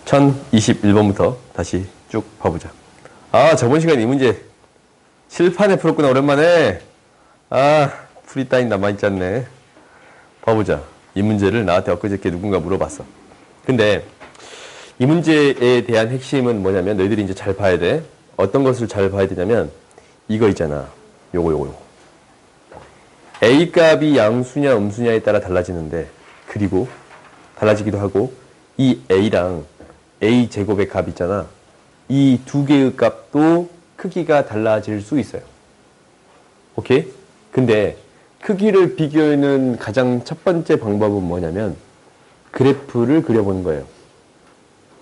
1021번부터 다시 쭉 봐보자. 아, 저번 시간 이 문제 칠판에 풀었구나. 오랜만에. 아, 풀이 따윈 남아있지 않네. 봐보자. 이 문제를 나한테 엊그저께 누군가 물어봤어. 근데 이 문제에 대한 핵심은 뭐냐면 너희들이 이제 잘 봐야 돼. 어떤 것을 잘 봐야 되냐면 이거 있잖아. 요거. A 값이 양수냐 음수냐에 따라 달라지는데, 그리고 달라지기도 하고, 이 A랑 A 제곱의 값 있잖아. 이 두 개의 값도 크기가 달라질 수 있어요. 오케이? 근데 크기를 비교하는 가장 첫 번째 방법은 뭐냐면 그래프를 그려보는 거예요.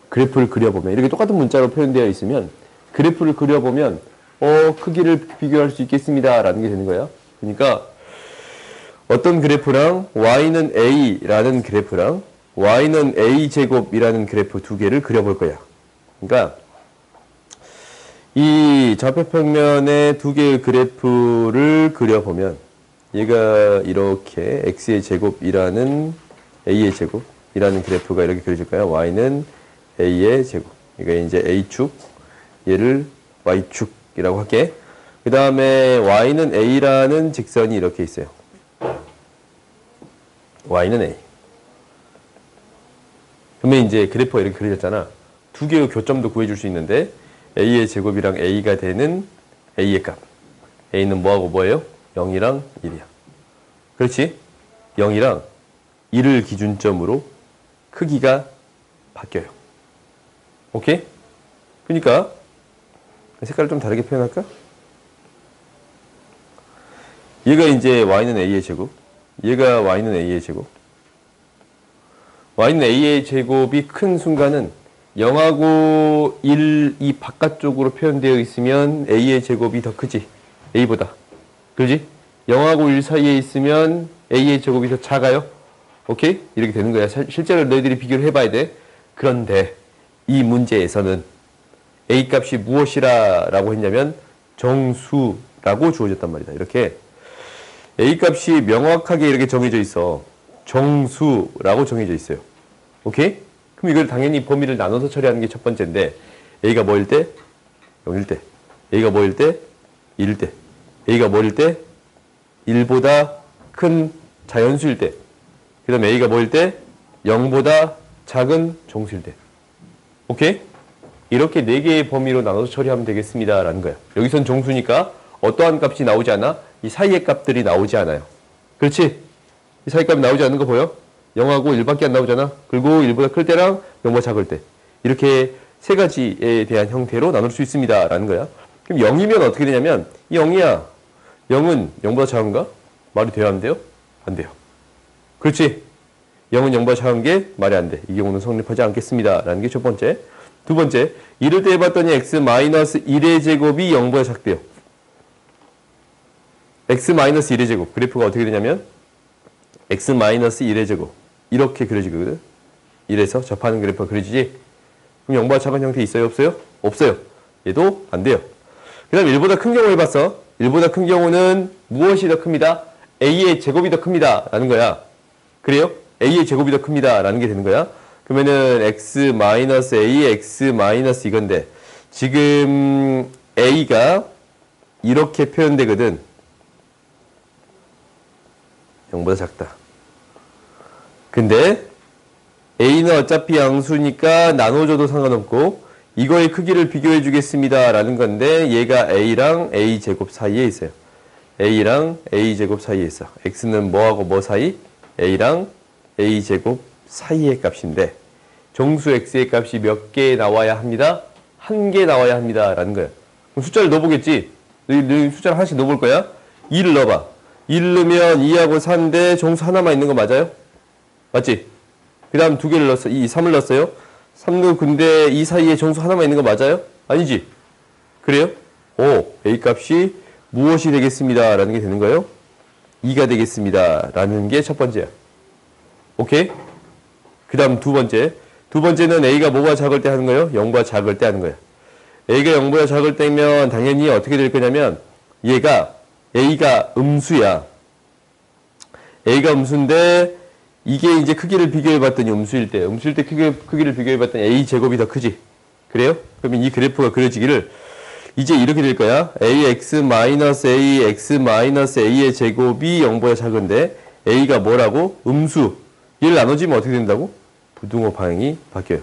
그래프를 그려보면 이렇게 똑같은 문자로 표현되어 있으면 그래프를 그려보면 크기를 비교할 수 있겠습니다 라는 게 되는 거야. 그러니까 어떤 그래프랑 y는 a라는 그래프랑 y는 a제곱이라는 그래프 두 개를 그려볼 거야. 그러니까 이 좌표평면의 두 개의 그래프를 그려보면 얘가 이렇게 x의 제곱이라는 a의 제곱이라는 그래프가 이렇게 그려질까요? y는 a의 제곱. 이거 이제 a축, 얘를 y축이라고 할게. 그 다음에 y는 a라는 직선이 이렇게 있어요. y는 a. 그러면 이제 그래프가 이렇게 그려졌잖아. 두 개의 교점도 구해줄 수 있는데 a의 제곱이랑 a가 되는 a의 값. a는 뭐하고 뭐예요? 0이랑 1이야. 그렇지? 0이랑 1을 기준점으로 크기가 바뀌어요. 오케이? 그러니까 색깔을 좀 다르게 표현할까? 얘가 이제 y는 a의 제곱, 얘가 y는 a의 제곱. y는 a의 제곱이 큰 순간은 0하고 1 이 바깥쪽으로 표현되어 있으면 a의 제곱이 더 크지. a보다. 그렇지? 0하고 1 사이에 있으면 a의 제곱이 더 작아요. 오케이? 이렇게 되는 거야. 실제로 너희들이 비교를 해봐야 돼. 그런데 이 문제에서는 a 값이 무엇이라고 했냐면 정수라고 주어졌단 말이다. 이렇게 a 값이 명확하게 이렇게 정해져 있어. 정수라고 정해져 있어요. 오케이? 그럼 이걸 당연히 범위를 나눠서 처리하는 게 첫 번째인데, a가 뭐일 때? 0일 때. a가 뭐일 때? 1일 때. a가 뭐일 때? 1보다 큰 자연수일 때. 그 다음에 a가 뭐일 때? 0보다 작은 정수일 때. 오케이? 이렇게 4개의 범위로 나눠서 처리하면 되겠습니다 라는 거야. 여기선 정수니까 어떠한 값이 나오지 않아? 이 사이의 값들이 나오지 않아요. 그렇지? 이 사이 값이 나오지 않는 거 보여? 0하고 1밖에 안 나오잖아. 그리고 1보다 클 때랑 0보다 작을 때. 이렇게 세 가지에 대한 형태로 나눌 수 있습니다 라는 거야. 그럼 0이면 어떻게 되냐면 이 0이야. 0은 0보다 작은가? 말이 돼요 안 돼요? 안 돼요. 그렇지? 0은 0보다 작은 게 말이 안 돼. 이 경우는 성립하지 않겠습니다 라는 게 첫 번째. 두 번째, 이럴 때 해봤더니 x-1의 제곱이 0보다 작대요. x-1의 제곱. 그래프가 어떻게 되냐면 x-1의 제곱. 이렇게 그려지거든. 1에서 접하는 그래프가 그려지지. 그럼 0보다 작은 형태 있어요? 없어요? 없어요. 얘도 안 돼요. 그 다음 1보다 큰 경우 해봤어. 1보다 큰 경우는 무엇이 더 큽니다? a의 제곱이 더 큽니다 라는 거야. 그래요? a의 제곱이 더 큽니다 라는 게 되는 거야. 그러면은 x-a, x- 이건데 지금 a가 이렇게 표현되거든. 0보다 작다. 근데 a는 어차피 양수니까 나눠줘도 상관없고 이거의 크기를 비교해 주겠습니다 라는 건데 얘가 a랑 a제곱 사이에 있어요. a랑 a제곱 사이에 있어. x는 뭐하고 뭐 사이? a랑 a제곱 사이의 값인데 정수 x의 값이 몇 개 나와야 합니다? 1개 나와야 합니다 라는 거야. 그럼 숫자를 넣어보겠지? 너희 숫자를 하나씩 넣어볼 거야? 2를 넣어봐. 2를 넣으면 2하고 4인데 정수 하나만 있는 거 맞아요? 맞지? 그 다음 2개를 넣었어. 3을 넣었어요. 3도 근데 이 사이에 정수 하나만 있는 거 맞아요? 아니지? 그래요? A 값이 무엇이 되겠습니다 라는 게 되는 거예요? 2가 되겠습니다 라는 게 첫 번째야. 오케이? 그 다음 두 번째는 A가 뭐가 작을 때 하는 거예요? 0보다 작을 때 하는 거야. A가 0보다 작을 때면 당연히 어떻게 될 거냐면 A가 음수야. A가 음수인데 이게 이제 크기를 비교해봤더니 음수일 때 크기를 비교해봤더니 a제곱이 더 크지. 그래요? 그러면 이 그래프가 그려지기를 이제 이렇게 될 거야. ax-a의 제곱이 0보다 작은데 a가 뭐라고? 음수. 얘를 나눠지면 어떻게 된다고? 부등호 방향이 바뀌어요.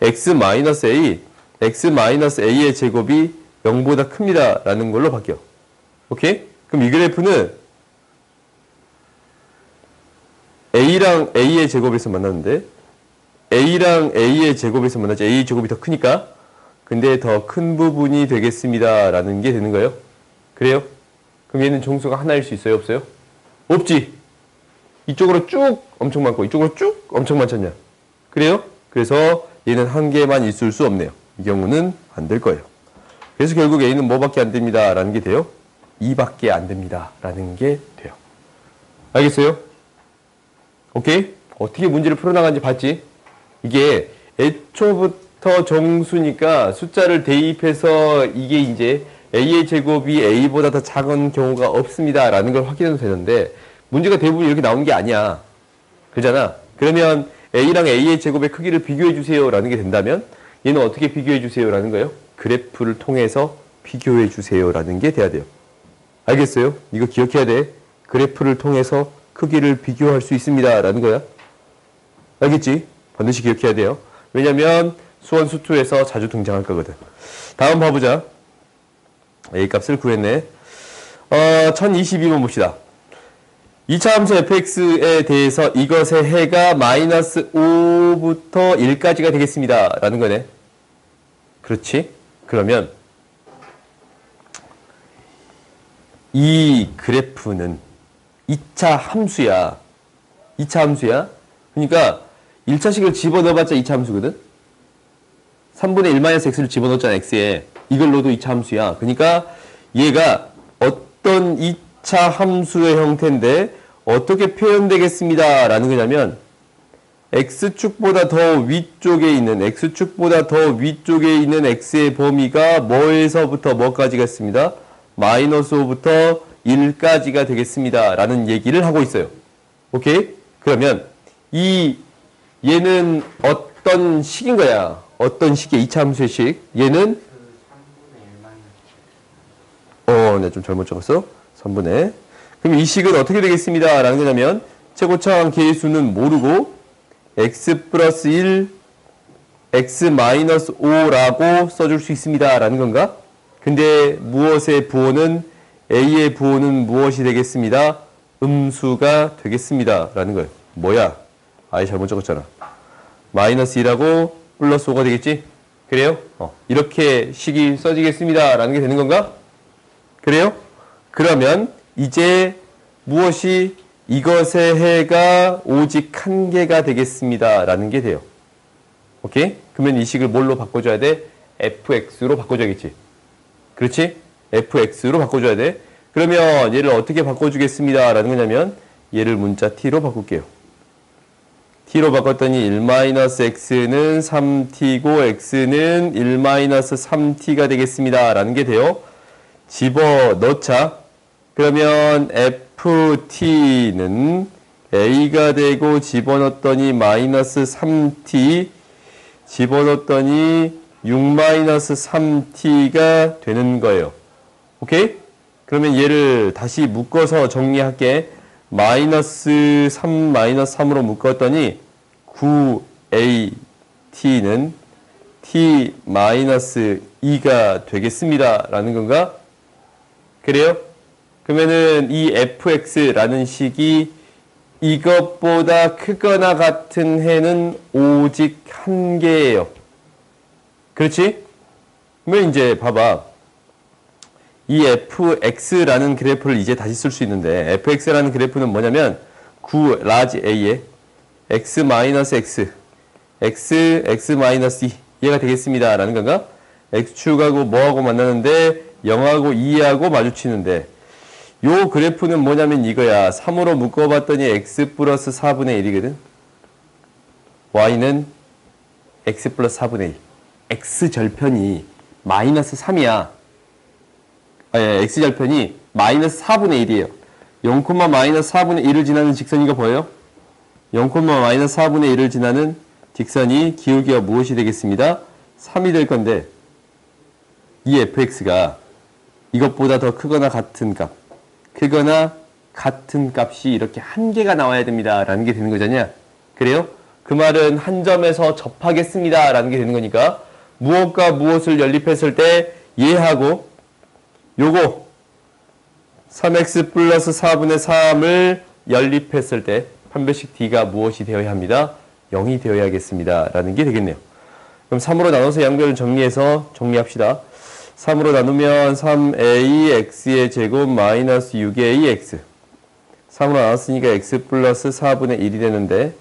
x-a의 제곱이 0보다 큽니다. 라는 걸로 바뀌어. 오케이? 그럼 이 그래프는 a랑 a의 제곱에서 만났는데 a랑 a의 제곱에서 만났지. a의 제곱이 더 크니까. 근데 더 큰 부분이 되겠습니다. 라는 게 되는 거예요. 그래요? 그럼 얘는 정수가 하나일 수 있어요? 없어요? 없지. 이쪽으로 쭉 엄청 많고 이쪽으로 쭉 엄청 많잖냐. 그래요? 그래서 얘는 한 개만 있을 수 없네요. 이 경우는 안 될 거예요. 그래서 결국 A는 뭐밖에 안 됩니다. 라는 게 돼요? 2밖에 안 됩니다. 라는 게 돼요. 알겠어요? 오케이? 어떻게 문제를 풀어나가는지 봤지? 이게 애초부터 정수니까 숫자를 대입해서 이게 이제 A의 제곱이 A보다 더 작은 경우가 없습니다. 라는 걸 확인해도 되는데 문제가 대부분 이렇게 나오는 게 아니야. 그러잖아. 그러면 A랑 A의 제곱의 크기를 비교해 주세요. 라는 게 된다면 얘는 어떻게 비교해 주세요. 라는 거예요? 그래프를 통해서 비교해 주세요. 라는 게 돼야 돼요. 알겠어요? 이거 기억해야 돼. 그래프를 통해서 크기를 비교할 수 있습니다. 라는 거야. 알겠지? 반드시 기억해야 돼요. 왜냐면 수원 수투에서 자주 등장할 거거든. 다음 봐보자. A 값을 구했네. 1022번 봅시다. 2차 함수 fx에 대해서 이것의 해가 마이너스 5부터 1까지가 되겠습니다. 라는 거네. 그렇지? 그러면 이 그래프는 2차 함수야. 2차 함수야. 그러니까 1차식을 집어넣어봤자 2차 함수거든. 3분의 1-x를 집어넣었잖아. x에. 이걸 넣어도 2차 함수야. 그러니까 얘가 어떤 2차 함수의 형태인데 어떻게 표현되겠습니다. 라는 거냐면 x축보다 더 위쪽에 있는 x의 범위가 뭐에서부터 뭐까지가 있습니다. 마이너스 5부터 1까지가 되겠습니다. 라는 얘기를 하고 있어요. 오케이? 그러면 얘는 어떤 식인 거야? 어떤 식의 2차 함수의 식? 얘는 내가 좀 잘못 적었어. 3분의. 그럼 이 식은 어떻게 되겠습니다. 라는 거냐면 최고차항 계수는 모르고 x 플러스 1, x 마이너스 5라고 써줄 수 있습니다. 라는 건가? 근데 무엇의 부호는 a의 부호는 무엇이 되겠습니다. 음수가 되겠습니다. 라는 거예요. 뭐야? 아예 잘못 적었잖아. 마이너스 2라고 플러스 5가 되겠지? 그래요? 이렇게 식이 써지겠습니다. 라는 게 되는 건가? 그래요? 그러면 이제 무엇이 이것의 해가 오직 한 개가 되겠습니다. 라는 게 돼요. 오케이? 그러면 이 식을 뭘로 바꿔줘야 돼? fx로 바꿔줘야겠지. 그렇지? fx로 바꿔줘야 돼. 그러면 얘를 어떻게 바꿔주겠습니다. 라는 거냐면 얘를 문자 t로 바꿀게요. t로 바꿨더니 1-x는 3t고 x는 1-3t가 되겠습니다. 라는 게 돼요. 집어넣자. 그러면 ft는 a가 되고 집어넣었더니 마이너스 3t 집어넣었더니 6-3t가 되는 거예요. 오케이? 그러면 얘를 다시 묶어서 정리할게. 마이너스 3, 마이너스 3으로 묶었더니 9at는 t-2가 되겠습니다. 라는 건가? 그래요? 그러면은 이 fx라는 식이 이것보다 크거나 같은 해는 오직 한 개예요. 그렇지? 그러면 이제 봐봐. 이 fx라는 그래프를 이제 다시 쓸 수 있는데 fx라는 그래프는 뭐냐면 9 라지 a에 x-x, x-2 얘가 되겠습니다. 라는 건가? x축하고 뭐하고 만나는데 0하고 2하고 마주치는데 요 그래프는 뭐냐면 이거야. 3으로 묶어봤더니 x 플러스 4분의 1이거든. y는 x 플러스 4분의 1. x절편이 마이너스 3이야. x절편이 마이너스 4분의 1이에요. 0, 마이너스 4분의 1을 지나는 직선 이거 보여요? 0,-4분의 1을 지나는 직선이 기울기가 무엇이 되겠습니다? 3이 될 건데 이 fx가 이것보다 더 크거나 같은 값, 크거나 같은 값이 이렇게 한 개가 나와야 됩니다. 라는 게 되는 거잖냐? 그래요? 그 말은 한 점에서 접하겠습니다. 라는 게 되는 거니까 무엇과 무엇을 연립했을 때 얘하고 요거 3x 플러스 4분의 3을 연립했을 때 판별식 d가 무엇이 되어야 합니다? 0이 되어야겠습니다. 라는 게 되겠네요. 그럼 3으로 나눠서 양변을 정리해서 정리합시다. 3으로 나누면 3ax의 제곱 마이너스 6ax 3으로 나눴으니까 x 플러스 4분의 1이 되는데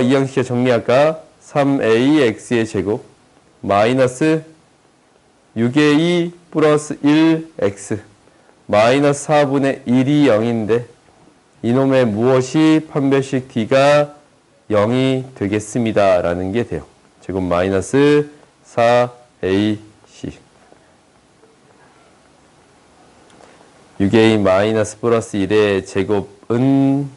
이 형식에 정리할까? 3ax의 제곱 마이너스 6a 플러스 1x 마이너스 4분의 1이 0인데 이놈의 무엇이 판별식 d가 0이 되겠습니다. 라는 게 돼요. 제곱 마이너스 4ac 6a 마이너스 플러스 1의 제곱은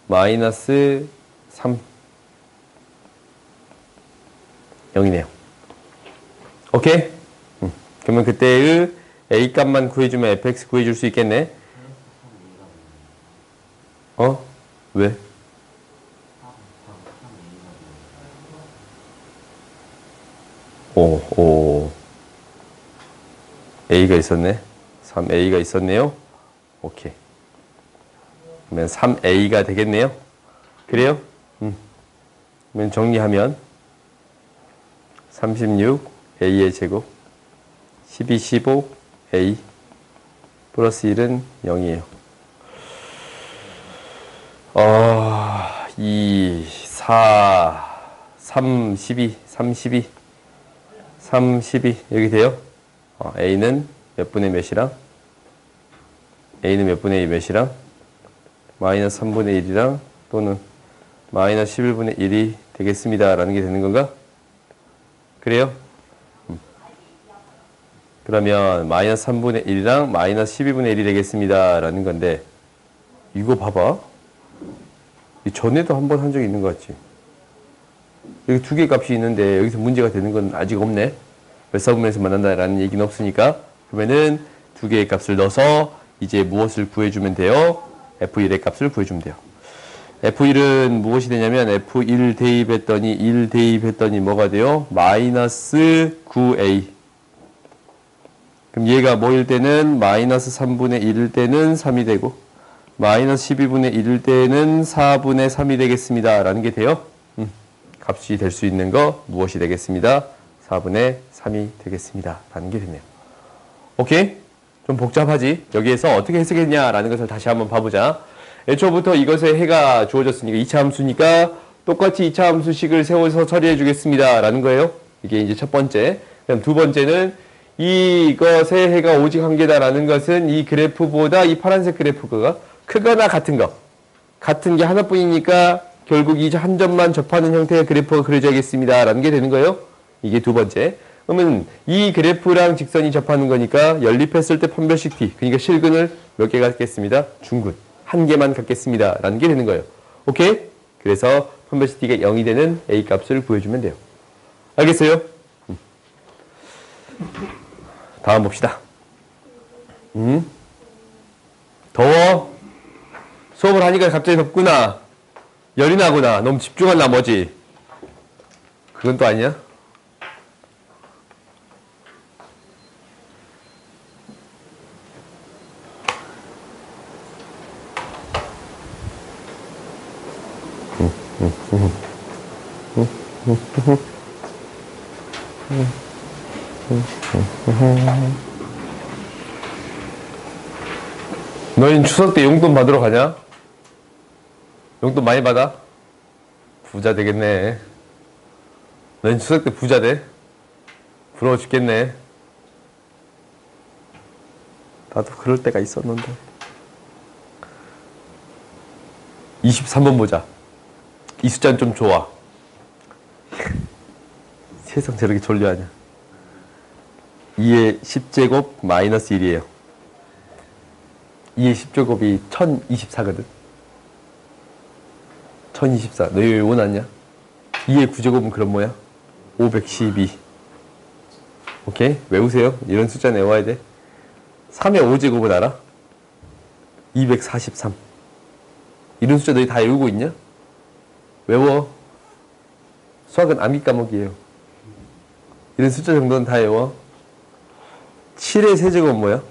마이너스 3 0이네요. 오케이? 그러면 그때의 a 값만 구해주면 fx 구해줄 수 있겠네. 왜? a가 있었네. 3a가 있었네요. 오케이. 그러면 3a가 되겠네요. 그래요? 그러면 정리하면 36a의 제곱 12, 15a 플러스 1은 0이에요. 2, 4, 3, 12, 32 여기 돼요? a는 몇 분의 몇이랑 a는 몇 분의 몇이랑 마이너스 3분의 1이랑 또는 마이너스 11분의 1이 되겠습니다. 라는 게 되는 건가? 그래요? 그러면 마이너스 3분의 1이랑 마이너스 12분의 1이 되겠습니다. 라는 건데 이거 봐봐. 전에도 한번 한 적이 있는 것 같지? 여기 두 개 값이 있는데 여기서 문제가 되는 건 아직 없네. 몇 사분면에서 만난다라는 얘기는 없으니까 그러면은 두 개의 값을 넣어서 이제 무엇을 구해주면 돼요? F1의 값을 구해주면 돼요. F1은 무엇이 되냐면 F1 대입했더니 1 대입했더니 뭐가 돼요? 마이너스 9A. 그럼 얘가 뭐일 때는 마이너스 3분의 1일 때는 3이 되고 마이너스 12분의 1일 때는 4분의 3이 되겠습니다. 라는 게 돼요. 값이 될 수 있는 거 무엇이 되겠습니다? 4분의 3이 되겠습니다. 라는 게 되네요. 오케이? 좀 복잡하지? 여기에서 어떻게 해석했냐라는 것을 다시 한번 봐보자. 애초부터 이것의 해가 주어졌으니까 2차 함수니까 똑같이 2차 함수식을 세워서 처리해 주겠습니다. 라는 거예요. 이게 이제 첫 번째. 그럼 두 번째는 이것의 해가 오직 한 개다라는 것은 이 그래프보다 이 파란색 그래프가 크거나 같은 거. 같은 게 하나뿐이니까 결국 이 한 점만 접하는 형태의 그래프가 그려져야겠습니다. 라는 게 되는 거예요. 이게 두 번째. 그러면 이 그래프랑 직선이 접하는 거니까 연립했을 때 판별식 t. 그러니까 실근을 몇 개 갖겠습니다? 중근. 한 개만 갖겠습니다. 라는 게 되는 거예요. 오케이? 그래서 판별식 t가 0이 되는 a 값을 구해주면 돼요. 알겠어요? 다음 봅시다. 더워? 수업을 하니까 갑자기 덥구나. 열이 나구나. 너무 집중한 나머지. 그건 또 아니야? 너희는 추석 때 용돈 받으러 가냐? 용돈 많이 받아? 부자 되겠네. 너희는 추석 때 부자 돼? 부러워 죽겠네. 나도 그럴 때가 있었는데. 23번 보자. 이 숫자는 좀 좋아. 세상 저렇게 졸려하냐. 2의 10제곱 마이너스 1이에요. 2의 10제곱이 1024거든. 1024. 너희 왜 원하냐? 2의 9제곱은 그럼 뭐야? 512. 오케이? 외우세요. 이런 숫자 내와야 돼. 3의 5제곱은 알아? 243. 이런 숫자 너희 다 외우고 있냐? 외워. 수학은 암기 과목이에요. 이런 숫자 정도는 다 외워. 7의 세제곱은 뭐야?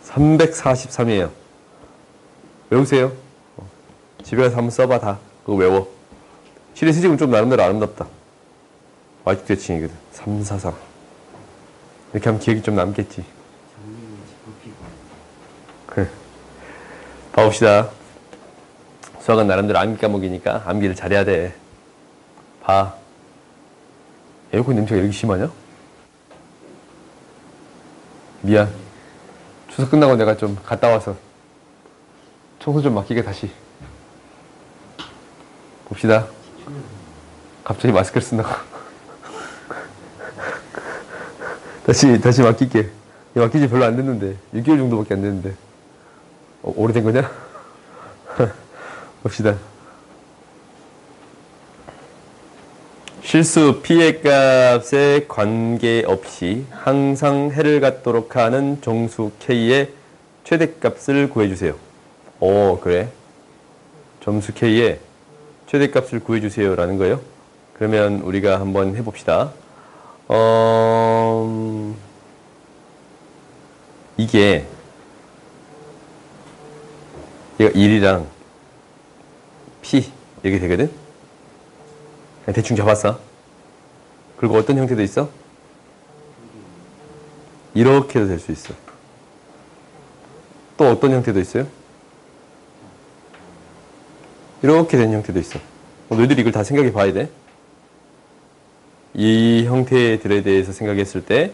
343이에요. 외우세요. 집에 가서 한번 써봐 다. 그거 외워. 7의 세제곱은 좀 나름대로 아름답다. y축 대칭이거든. 343. 이렇게 하면 기억이 좀 남겠지. 그래. 봐봅시다. 수학은 나름대로 암기 과목이니까 암기를 잘해야 돼. 봐. 에어컨 냄새가 이렇게 심하냐? 미안. 추석 끝나고 내가 좀 갔다 와서 청소 좀 맡기게 다시. 봅시다. 갑자기 마스크를 쓴다고. 다시 맡길게. 맡기지 별로 안 됐는데. 6개월 정도밖에 안 됐는데. 오래된 거냐? 봅시다. 실수 p의 값에 관계없이 항상 해를 갖도록 하는 정수 k의 최대값을 구해주세요. 오, 그래. 점수 k의 최대값을 구해주세요 라는 거예요. 그러면 우리가 한번 해봅시다. 이게 얘가 1이랑 p 이렇게 되거든. 그냥 대충 잡았어. 그리고 어떤 형태도 있어? 이렇게도 될 수 있어. 또 어떤 형태도 있어요? 이렇게 된 형태도 있어. 너희들이 이걸 다 생각해 봐야 돼. 이 형태들에 대해서 생각했을 때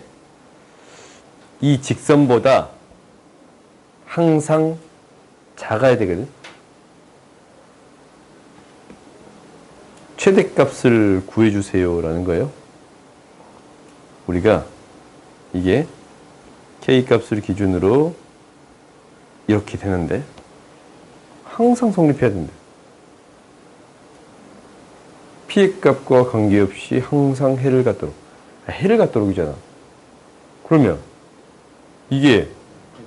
이 직선보다 항상 작아야 되거든. 최대값을 구해주세요 라는 거예요. 우리가 이게 K값을 기준으로 이렇게 되는데 항상 성립해야 된대. P의 값과 관계없이 항상 해를 갖도록. 해를 갖도록이잖아. 그러면 이게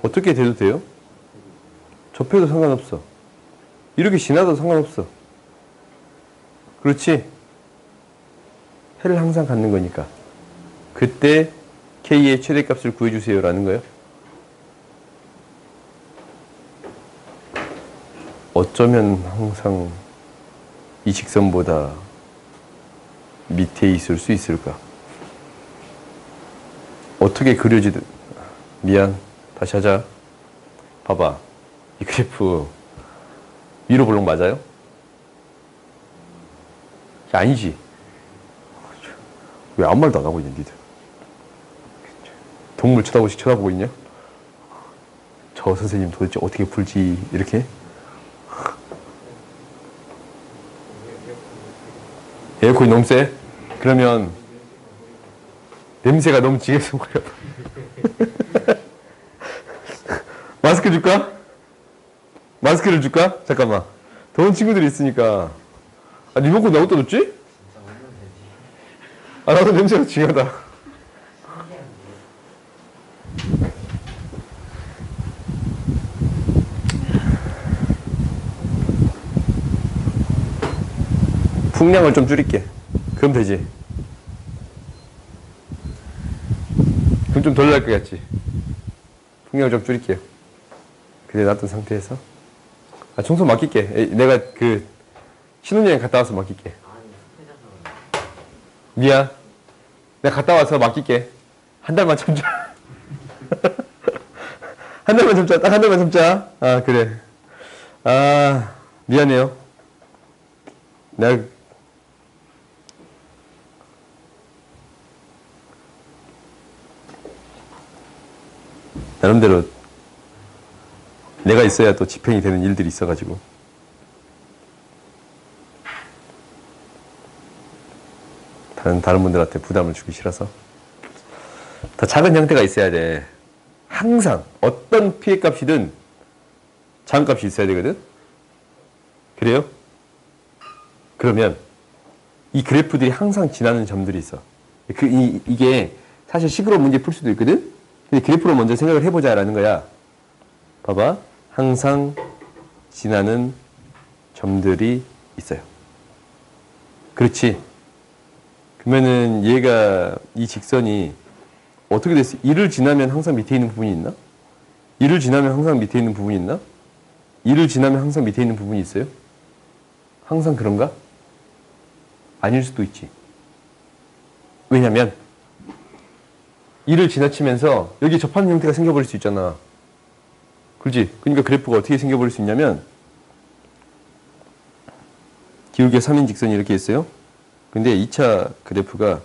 어떻게 돼도 돼요? 접해도 상관없어. 이렇게 지나도 상관없어. 그렇지? 해를 항상 갖는 거니까. 그때 K의 최대값을 구해주세요 라는 거예요. 어쩌면 항상 이 직선보다 밑에 있을 수 있을까? 어떻게 그려지든. 미안. 다시 하자. 봐봐. 이 그래프 위로 볼록 맞아요? 아니지. 왜 아무 말도 안 하고 있냐, 니들. 동물 쳐다보고 있냐? 저 선생님 도대체 어떻게 풀지, 이렇게? 에어컨이 너무 세? 그러면 냄새가 너무 지게서 그래요. 마스크 줄까? 마스크를 줄까? 잠깐만. 더운 친구들이 있으니까. 아, 리모컨 나 어디다 뒀지? 아, 나도 냄새가 징하다. 풍량을 좀 줄일게. 그럼 되지. 그럼 좀 덜 날 것 같지? 풍량을 좀 줄일게요. 그래 놨던 상태에서. 아, 청소 맡길게. 내가 신혼여행 갔다 와서 맡길게. 미안. 내가 갔다 와서 맡길게. 한 달만 참자. 한 달만 참자. 딱 한 달만 참자. 아, 그래. 아, 미안해요. 내가 나름대로 내가 있어야 또 집행이 되는 일들이 있어가지고. 다른 분들한테 부담을 주기 싫어서. 더 작은 형태가 있어야 돼. 항상 어떤 피해 값이든 작은 값이 있어야 되거든. 그래요? 그러면 이 그래프들이 항상 지나는 점들이 있어. 이게 사실 식으로 문제 풀 수도 있거든? 근데 그래프로 먼저 생각을 해보자라는 거야. 봐봐. 항상 지나는 점들이 있어요. 그렇지. 그러면은 얘가 이 직선이 어떻게 됐어? 1을 지나면 항상 밑에 있는 부분이 있나? 1을 지나면 항상 밑에 있는 부분이 있나? 1을 지나면 항상 밑에 있는 부분이 있어요? 항상 그런가? 아닐 수도 있지. 왜냐면 1을 지나치면서 여기 접하는 형태가 생겨버릴 수 있잖아. 그렇지? 그러니까 그래프가 어떻게 생겨버릴 수 있냐면 기울기가 3인 직선이 이렇게 있어요. 근데 2차 그래프가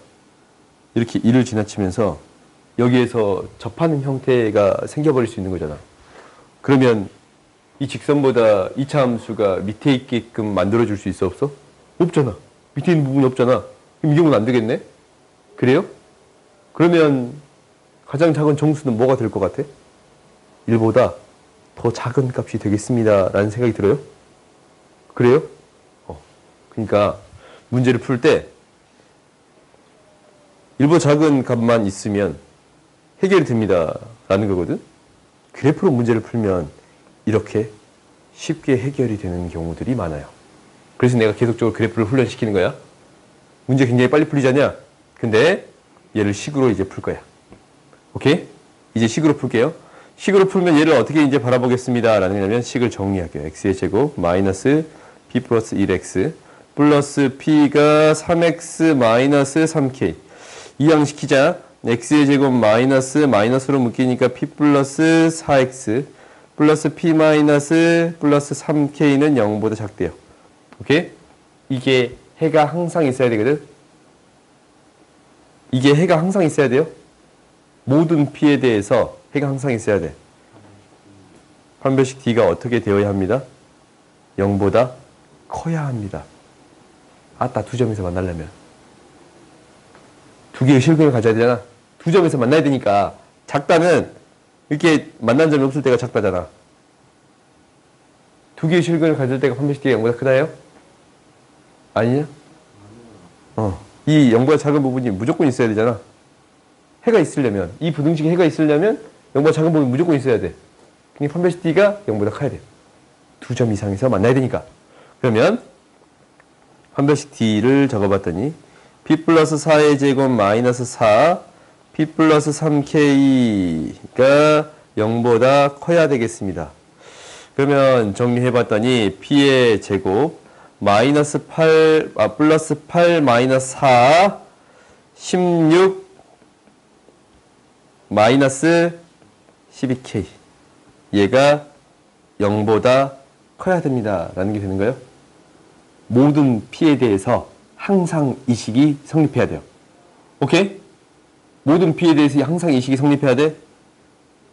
이렇게 1을 지나치면서 여기에서 접하는 형태가 생겨버릴 수 있는 거잖아. 그러면 이 직선보다 2차 함수가 밑에 있게끔 만들어줄 수 있어 없어? 없잖아. 밑에 있는 부분이 없잖아. 그럼 이 경우는 안 되겠네? 그래요? 그러면 가장 작은 정수는 뭐가 될 것 같아? 1보다 더 작은 값이 되겠습니다. 라는 생각이 들어요? 그래요? 그러니까 문제를 풀 때 1보다 작은 값만 있으면 해결이 됩니다. 라는 거거든? 그래프로 문제를 풀면 이렇게 쉽게 해결이 되는 경우들이 많아요. 그래서 내가 계속적으로 그래프를 훈련시키는 거야. 문제 굉장히 빨리 풀리잖냐? 근데 얘를 식으로 이제 풀 거야. 오케이? 이제 식으로 풀게요. 식으로 풀면 얘를 어떻게 이제 바라보겠습니다. 라는 거냐면 식을 정리할게요. x의 제곱 마이너스 b 플러스 1x 플러스 p가 3x 마이너스 3k 이항시키자. x의 제곱 마이너스로 묶이니까 p 플러스 4x 플러스 p 마이너스 플러스 3k는 0보다 작대요. 오케이? 이게 해가 항상 있어야 되거든? 이게 해가 항상 있어야 돼요? 모든 p에 대해서 해가 항상 있어야 돼. 판별식 d가 어떻게 되어야 합니다? 0보다 커야 합니다. 아따, 두 점에서 만나려면. 두 개의 실근을 가져야 되잖아. 두 점에서 만나야 되니까 작다는 이렇게 만난 점이 없을 때가 작다잖아. 두 개의 실근을 가질 때가 판별식 d가 0보다 크다예요? 아니냐? 이 0보다 작은 부분이 무조건 있어야 되잖아. 해가 있으려면, 이 부등식에 해가 있으려면 0보다 작은 부분이 무조건 있어야 돼. 그러니까 판별식 d가 0보다 커야 돼. 두 점 이상에서 만나야 되니까. 그러면 판별식 d를 적어봤더니 p 플러스 4의 제곱 마이너스 4 p 플러스 3k가 0보다 커야 되겠습니다. 그러면 정리해봤더니 p의 제곱 마이너스 8, 플러스 8 마이너스 4 16 마이너스 12k 얘가 0보다 커야 됩니다. 라는 게 되는 거예요. 모든 p에 대해서 항상 이 식이 성립해야 돼요. 오케이? 모든 p에 대해서 항상 이 식이 성립해야 돼.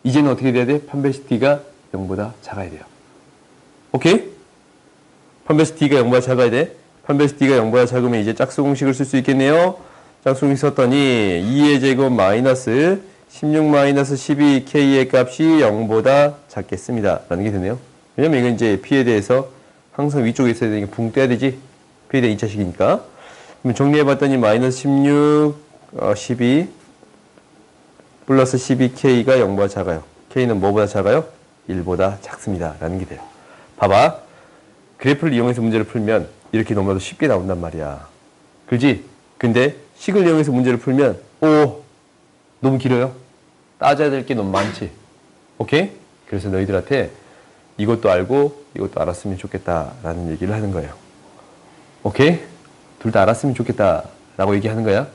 이제는 어떻게 돼야 돼? 판별식 d가 0보다 작아야 돼요. 오케이? 판별식 d가 0보다 작아야 돼. 판별식 d가 0보다 작으면 이제 짝수 공식을 쓸 수 있겠네요. 짝수 공식 썼더니 2의 제곱 마이너스 16 마이너스 12k의 값이 0보다 작겠습니다. 라는 게 되네요. 왜냐면 이건 이제 p에 대해서 항상 위쪽에 있어야 되니까 붕 떼야 되지. p에 대한 2차식이니까. 그럼 정리해봤더니 마이너스 16, 12 플러스 12k가 0보다 작아요. k는 뭐보다 작아요? 1보다 작습니다. 라는 게 돼요. 봐봐. 그래프를 이용해서 문제를 풀면 이렇게 너무나도 쉽게 나온단 말이야. 그렇지? 근데 식을 이용해서 문제를 풀면 너무 길어요. 따져야 될 게 너무 많지. 오케이? 그래서 너희들한테 이것도 알고 이것도 알았으면 좋겠다라는 얘기를 하는 거예요. 오케이? 둘 다 알았으면 좋겠다라고 얘기하는 거야.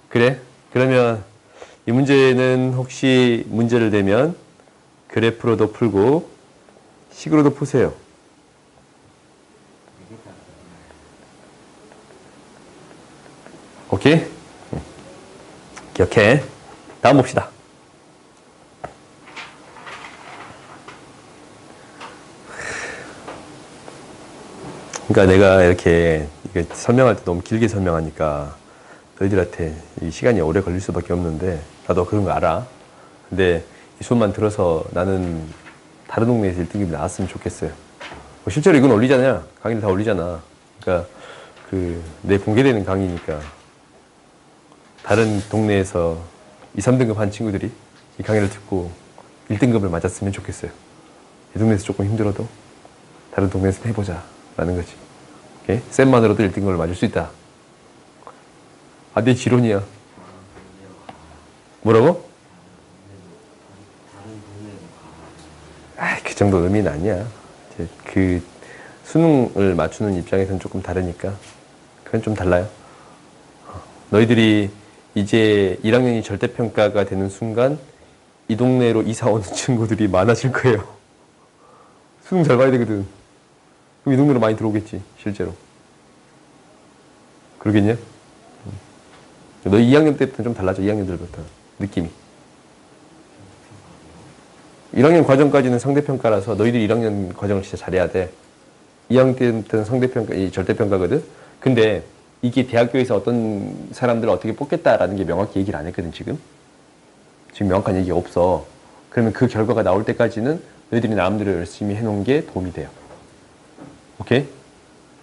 그래? 그러면 이 문제는 혹시 문제를 내면 그래프로도 풀고 식으로도 푸세요. 오케이? 기억해. 다음 봅시다. 그러니까 내가 이렇게 설명할 때 너무 길게 설명하니까 너희들한테 이 시간이 오래 걸릴 수밖에 없는데 나도 그런 거 알아. 근데 이 수업만 들어서 나는 다른 동네에서 1등급이 나왔으면 좋겠어요. 뭐 실제로 이건 올리잖아요. 강의를 다 올리잖아. 그러니까 내 공개되는 강의니까 다른 동네에서 2, 3등급 한 친구들이 이 강의를 듣고 1등급을 맞았으면 좋겠어요. 이 동네에서 조금 힘들어도 다른 동네에서 해보자 라는 거지. 오케이? 쌤만으로도 1등급을 맞을 수 있다. 아, 내 지론이야. 뭐라고? 아, 그 정도 의미는 아니야. 이제 그 수능을 맞추는 입장에서는 조금 다르니까 그건 좀 달라요. 너희들이 이제 1학년이 절대평가가 되는 순간 이 동네로 이사 오는 친구들이 많아질 거예요. 수능 잘 봐야 되거든. 그럼 이 동네로 많이 들어오겠지, 실제로. 그러겠냐? 너 2학년 때부터는 좀 달라져, 2학년들부터. 느낌이. 1학년 과정까지는 상대평가라서 너희들이 1학년 과정을 진짜 잘해야 돼. 2학년 때부터는 상대평가, 이 절대평가거든? 근데 이게 대학교에서 어떤 사람들을 어떻게 뽑겠다라는 게 명확히 얘기를 안 했거든, 지금. 지금 명확한 얘기가 없어. 그러면 그 결과가 나올 때까지는 너희들이 나름대로 열심히 해놓은 게 도움이 돼요. 오케이?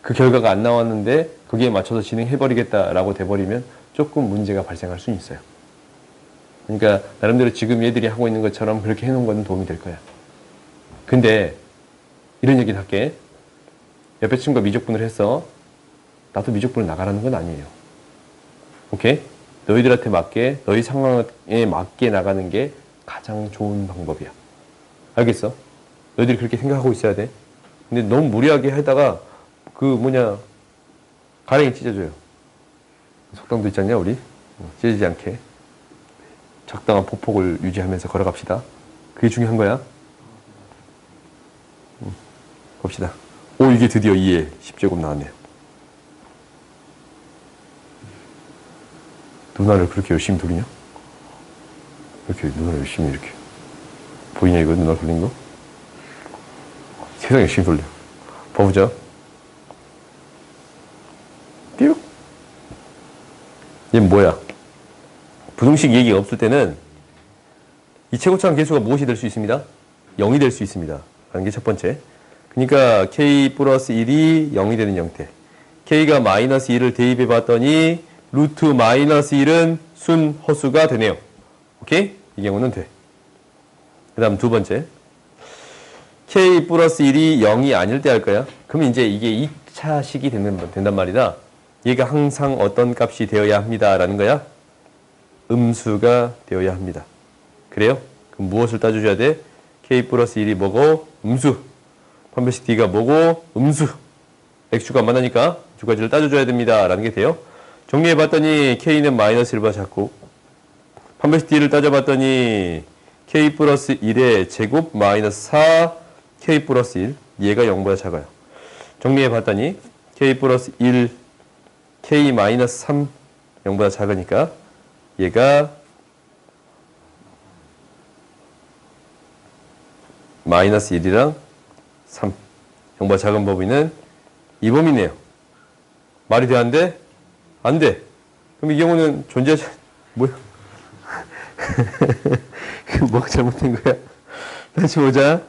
그 결과가 안 나왔는데 거기에 맞춰서 진행해버리겠다라고 돼버리면 조금 문제가 발생할 수는 있어요. 그러니까 나름대로 지금 얘들이 하고 있는 것처럼 그렇게 해놓은 건 도움이 될 거야. 근데 이런 얘기를 할게. 옆에 친구가 미적분을 했어. 나도 미적분을 나가라는 건 아니에요. 오케이? 너희들한테 맞게, 너희 상황에 맞게 나가는 게 가장 좋은 방법이야. 알겠어? 너희들이 그렇게 생각하고 있어야 돼. 근데 너무 무리하게 하다가 가랭이 찢어져요. 속담도 있잖냐, 우리? 찢어지지 않게 적당한 폭폭을 유지하면서 걸어갑시다. 그게 중요한 거야. 봅시다. 오, 이게 드디어 2에 10제곱 나왔네요. 누나를 그렇게 열심히 돌리냐? 이렇게 누나를 열심히 이렇게 보이냐, 이거 누나 돌린 거? 세상 열심히 돌려. 봐보자. 띠룩. 얘는 뭐야? 부등식 얘기가 없을 때는 이 최고차항 계수가 무엇이 될 수 있습니다? 0이 될 수 있습니다. 라는 게 첫 번째. 그러니까 k 플러스 1이 0이 되는 형태. k가 마이너스 1을 대입해 봤더니 루트 마이너스 1은 순 허수가 되네요. 오케이? 이 경우는 돼. 그 다음 두 번째. k 플러스 1이 0이 아닐 때 할 거야. 그럼 이제 이게 2차식이 된단 말이다. 얘가 항상 어떤 값이 되어야 합니다. 라는 거야. 음수가 되어야 합니다. 그래요? 그럼 무엇을 따져줘야 돼? k 플러스 1이 뭐고? 음수. 판별식 d가 뭐고? 음수. x축과 만나니까 두 가지를 따져줘야 됩니다. 라는 게 돼요. 정리해봤더니 k는 마이너스 1보다 작고, 판별식 d를 따져봤더니 k 플러스 1의 제곱 마이너스 4 k 플러스 1, 얘가 0보다 작아요. 정리해봤더니 k 플러스 1 k 마이너스 3 0보다 작으니까 얘가 마이너스 1이랑 3 0보다 작은 범위는 이 범위네요. 말이 돼, 안 돼? 안 돼. 그럼 이 경우는 존재하지, 뭐야? 뭐가 잘못된 거야? 다시 보자.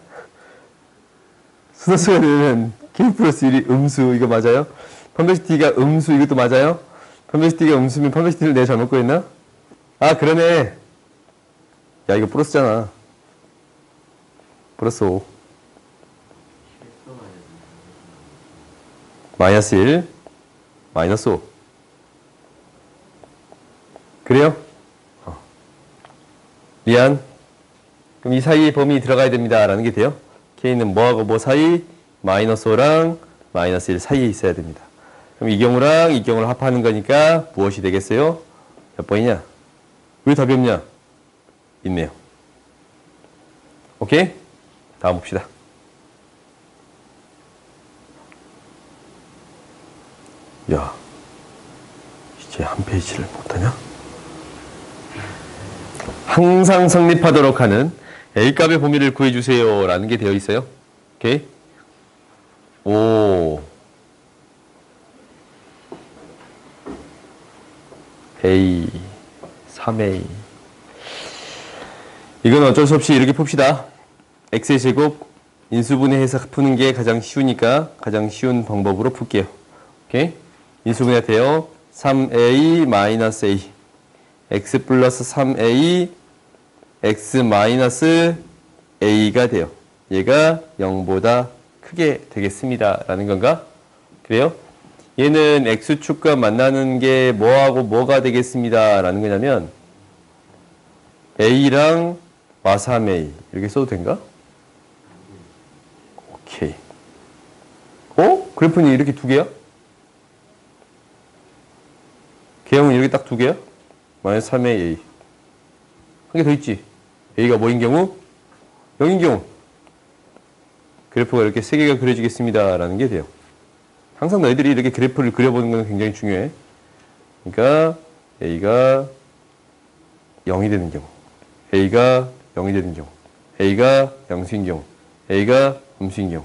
수소수가 되면 k 플러스 1이 음수, 이거 맞아요? 판별식 d가 음수, 이것도 맞아요? 판별식 d가 음수면 판별식 d를 내가 잘못 구했나? 아, 그러네. 야, 이거 플러스잖아. 플러스 5. 마이너스 1, 마이너스 5. 그래요? 미안. 그럼 이 사이에 범위 들어가야 됩니다. 라는 게 돼요. k는 뭐하고 뭐 사이? 마이너스 5랑 마이너스 1 사이에 있어야 됩니다. 그럼 이 경우랑 이 경우를 합하는 거니까 무엇이 되겠어요? 몇 번이냐? 왜 답이 없냐? 있네요. 오케이? 다음 봅시다. 야, 이제 한 페이지를 못하냐? 항상 성립하도록 하는 A값의 범위를 구해주세요. 라는 게 되어 있어요. 오케이? 오. A, 3A. 이건 어쩔 수 없이 이렇게 풉시다. X의 제곱 인수분해해서 푸는 게 가장 쉬우니까 가장 쉬운 방법으로 풀게요. 오케이? 인수분해돼요. 3a 마이너스 a x 플러스 3a x 마이너스 a가 돼요. 얘가 0보다 크게 되겠습니다. 라는 건가? 그래요? 얘는 x축과 만나는 게 뭐하고 뭐가 되겠습니다. 라는 거냐면 a랑 마3a 이렇게 써도 된가? 오케이. 그래프는 이렇게 두 개야? 개형은 이렇게 딱 두 개야? 마이너스 3a a 한 개 더 있지? a가 뭐인 경우? 0인 경우 그래프가 이렇게 세 개가 그려지겠습니다. 라는 게 돼요. 항상 너희들이 이렇게 그래프를 그려보는 건 굉장히 중요해. 그러니까 a가 0이 되는 경우, a가 0이 되는 경우, a가 양수인 경우, a가 음수인 경우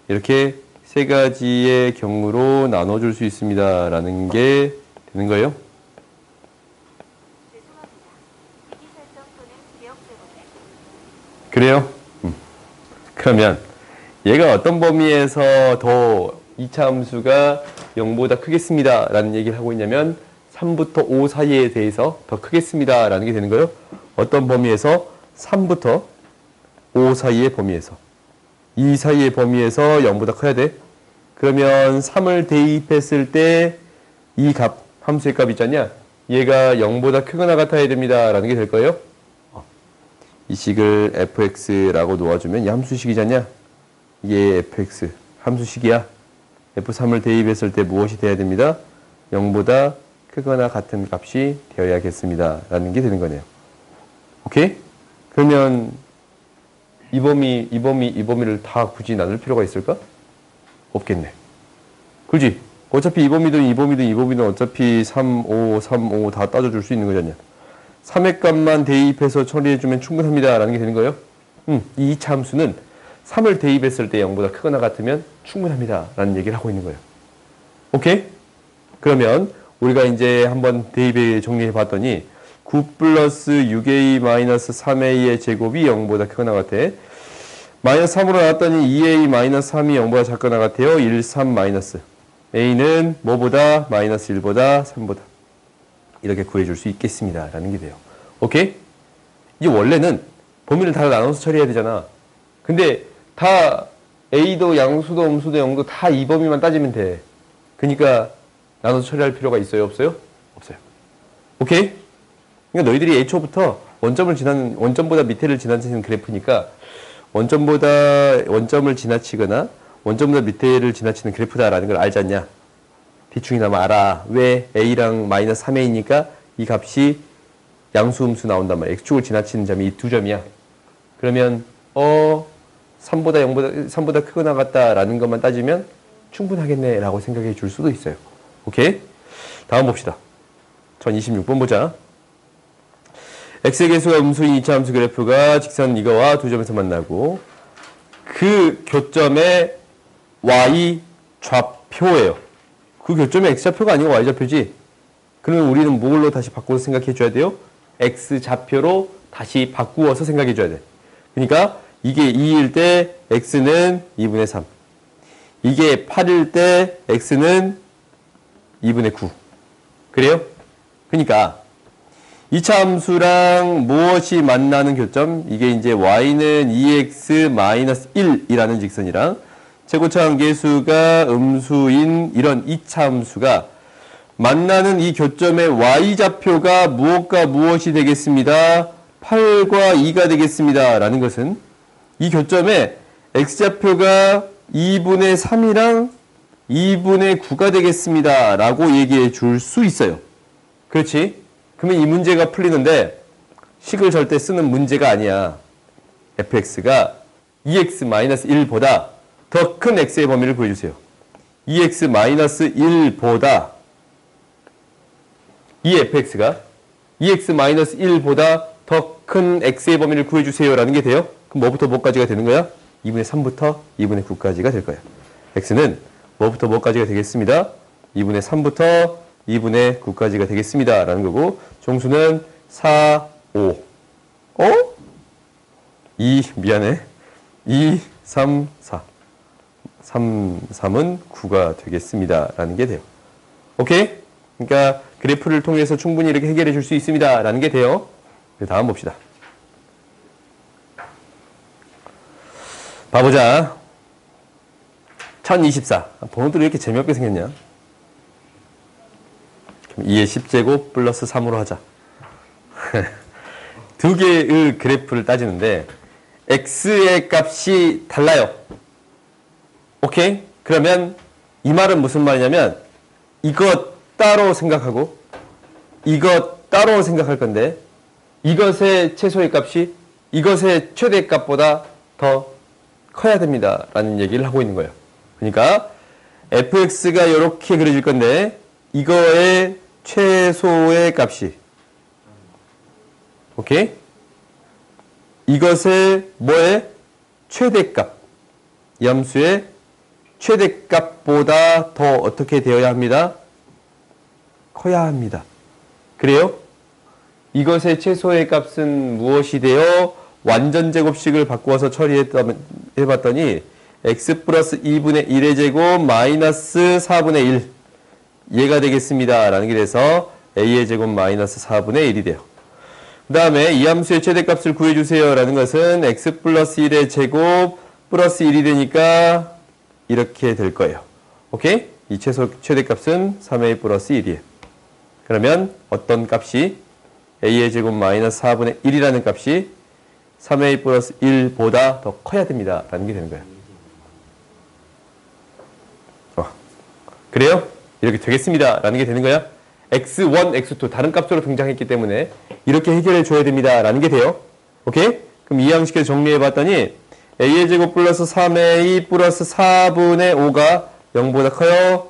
이렇게 세 가지의 경우로 나눠줄 수 있습니다. 라는 게 되는 거예요. 그래요? 그러면 얘가 어떤 범위에서 더 2차 함수가 0보다 크겠습니다. 라는 얘기를 하고 있냐면 3부터 5 사이에 대해서 더 크겠습니다. 라는 게 되는 거예요. 어떤 범위에서? 3부터 5 사이의 범위에서. 이 사이의 범위에서 0보다 커야 돼. 그러면 3을 대입했을 때 이 값, 함수의 값 있잖냐? 얘가 0보다 크거나 같아야 됩니다. 라는 게 될 거예요. 이 식을 fx라고 놓아주면 이 함수식이잖냐? 이게 fx, 함수식이야. f3을 대입했을 때 무엇이 돼야 됩니다? 0보다 크거나 같은 값이 되어야겠습니다. 라는 게 되는 거네요. 오케이? 그러면 이 범위를 다 굳이 나눌 필요가 있을까? 없겠네. 그렇지? 어차피 이 범위든 어차피 3, 5 다 따져줄 수 있는 거잖냐. 3의 값만 대입해서 처리해주면 충분합니다. 라는 게 되는 거예요. 이 2차 함수는 3을 대입했을 때 0보다 크거나 같으면 충분합니다. 라는 얘기를 하고 있는 거예요. 오케이? 그러면 우리가 이제 한번 대입에 정리해 봤더니 9 플러스 6a 마이너스 3a의 제곱이 0보다 크거나 같아. 마이너스 3으로 나왔더니 2a 마이너스 3이 0보다 작거나 같아요. 1, 3 마이너스. a는 뭐보다? 마이너스 1보다 3보다. 이렇게 구해줄 수 있겠습니다. 라는 게 돼요. 오케이? 이 원래는 범위를 다 나눠서 처리해야 되잖아. 근데 다 a도 양수도 음수도 0도 다 이 범위만 따지면 돼. 그러니까 나눠서 처리할 필요가 있어요? 없어요? 없어요. 오케이? 그러니까 너희들이 애초부터 원점보다 밑에를 지나치는 그래프니까 원점을 지나치거나 원점보다 밑에를 지나치는 그래프다라는 걸 알지 않냐? 대충이 나면 알아. 왜? a랑 마이너스 3a니까 이 값이 양수, 음수 나온단 말이야. x축을 지나치는 점이 이 두 점이야. 그러면 3보다 크거나 같다라는 것만 따지면 충분하겠네 라고 생각해 줄 수도 있어요. 오케이? 다음 봅시다. 1026번 보자. x의 개수가 음수인 2차 함수 그래프가 직선 이거와 두 점에서 만나고 그 교점의 y 좌표예요. 그 교점의 x좌표가 아니고 y좌표지. 그러면 우리는 뭘로 다시 바꿔서 생각해 줘야 돼요? x좌표로 다시 바꾸어서 생각해 줘야 돼. 그러니까 이게 2일 때 x는 2분의 3. 이게 8일 때 x는 2분의 9. 그래요? 그러니까 2차 함수랑 무엇이 만나는 교점? 이게 이제 y는 2x-1이라는 직선이랑 최고차 관계수가 음수인 이런 2차 함수가 만나는 이 교점의 y좌표가 무엇과 무엇이 되겠습니다. 8과 2가 되겠습니다. 라는 것은 이 교점에 x좌표가 2분의 3이랑 2분의 9가 되겠습니다. 라고 얘기해 줄 수 있어요. 그렇지? 그러면 이 문제가 풀리는데 식을 절대 쓰는 문제가 아니야. fx가 2x-1보다 더 큰 x의 범위를 구해주세요. 2x-1보다 이 fx가 2x-1보다 더 큰 x의 범위를 구해주세요. 라는 게 돼요. 그럼 뭐부터 뭐까지가 되는 거야? 2분의 3부터 2분의 9까지가 될 거야. x는 뭐부터 뭐까지가 되겠습니다. 2분의 3부터 2분의 9까지가 되겠습니다. 라는 거고 종수는 4, 5 미안해. 2, 3, 4. 3, 3은 9가 되겠습니다. 라는 게 돼요. 오케이? 그러니까 그래프를 통해서 충분히 이렇게 해결해 줄 수 있습니다. 라는 게 돼요. 다음 봅시다. 봐보자. 1024. 번호들이 이렇게 재미없게 생겼냐? 그럼 2의 10제곱 플러스 3으로 하자. 두 개의 그래프를 따지는데 x의 값이 달라요. 오케이? 그러면 이 말은 무슨 말이냐면 이것 따로 생각하고 이것 따로 생각할 건데 이것의 최소의 값이 이것의 최대의 값보다 더 커야 됩니다. 라는 얘기를 하고 있는 거예요. 그러니까 fx가 이렇게 그려질 건데 이거의 최소의 값이 오케이? 이것의 뭐의 최대값 염수의 최대값보다 더 어떻게 되어야 합니다? 커야 합니다. 그래요? 이것의 최소의 값은 무엇이 되어 완전 제곱식을 바꾸어서 처리해봤더니 x 플러스 2분의 1의 제곱 마이너스 4분의 1 얘가 되겠습니다. 라는 게 돼서 a의 제곱 마이너스 4분의 1이 돼요. 그 다음에 이 함수의 최대값을 구해주세요. 라는 것은 x 플러스 1의 제곱 플러스 1이 되니까 이렇게 될 거예요. 오케이? 이 최대값은 3a 플러스 1이에요. 그러면 어떤 값이 a의 제곱 마이너스 4분의 1이라는 값이 3a 플러스 1보다 더 커야 됩니다. 라는 게 되는 거예요. 그래요? 이렇게 되겠습니다. 라는 게 되는 거야. x1, x2 다른 값으로 등장했기 때문에 이렇게 해결해 줘야 됩니다. 라는 게 돼요. 오케이? 그럼 이 양식에서 정리해 봤더니 a의 제곱 플러스 3a 플러스 4분의 5가 0보다 커요.